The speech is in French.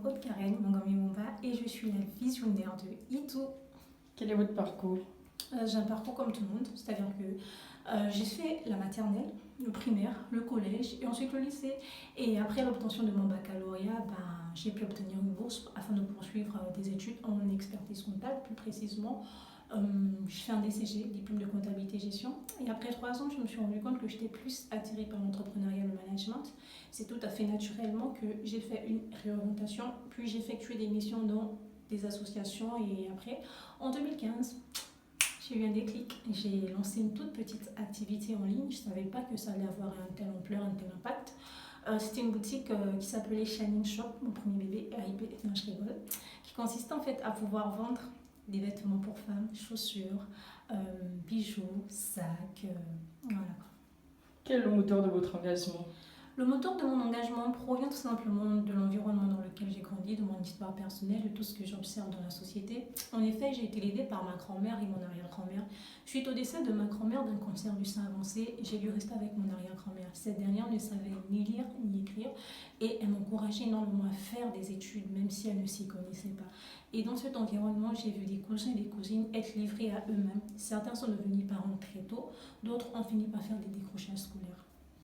Aude Karen Mongami-Mumba et je suis la visionnaire de Itou. Quel est votre parcours? J'ai un parcours comme tout le monde, c'est-à-dire que j'ai fait la maternelle, le primaire, le collège et ensuite le lycée. Et après l'obtention de mon baccalauréat, j'ai pu obtenir une bourse afin de poursuivre des études en expertise comptable, plus précisément. Je fais un DCG, diplôme de comptabilité gestion. Et après 3 ans, je me suis rendu compte que j'étais plus attirée par l'entrepreneuriat et le management. C'est tout à fait naturellement que j'ai fait une réorientation, puis j'ai effectué des missions dans des associations. Et après, en 2015, j'ai eu un déclic. J'ai lancé une toute petite activité en ligne. Je ne savais pas que ça allait avoir une telle ampleur, un tel impact. C'était une boutique qui s'appelait Shining Shop, mon premier bébé, RIP, non je rigole, qui consistait en fait à pouvoir vendre des vêtements pour femmes, chaussures, bijoux, sacs, voilà. Quel est le moteur de votre engagement? Le moteur de mon engagement provient tout simplement de l'environnement dans lequel j'ai grandi, de mon histoire personnelle, de tout ce que j'observe dans la société. En effet, j'ai été aidée par ma grand-mère et mon arrière-grand-mère. Suite au décès de ma grand-mère d'un cancer du sein avancé, j'ai dû rester avec mon arrière-grand-mère. Cette dernière ne savait ni lire ni écrire et elle m'encourageait énormément à faire des études, même si elle ne s'y connaissait pas. Et dans cet environnement, j'ai vu des cousins et des cousines être livrés à eux-mêmes. Certains sont devenus parents très tôt, d'autres ont fini par faire des décrochages scolaires.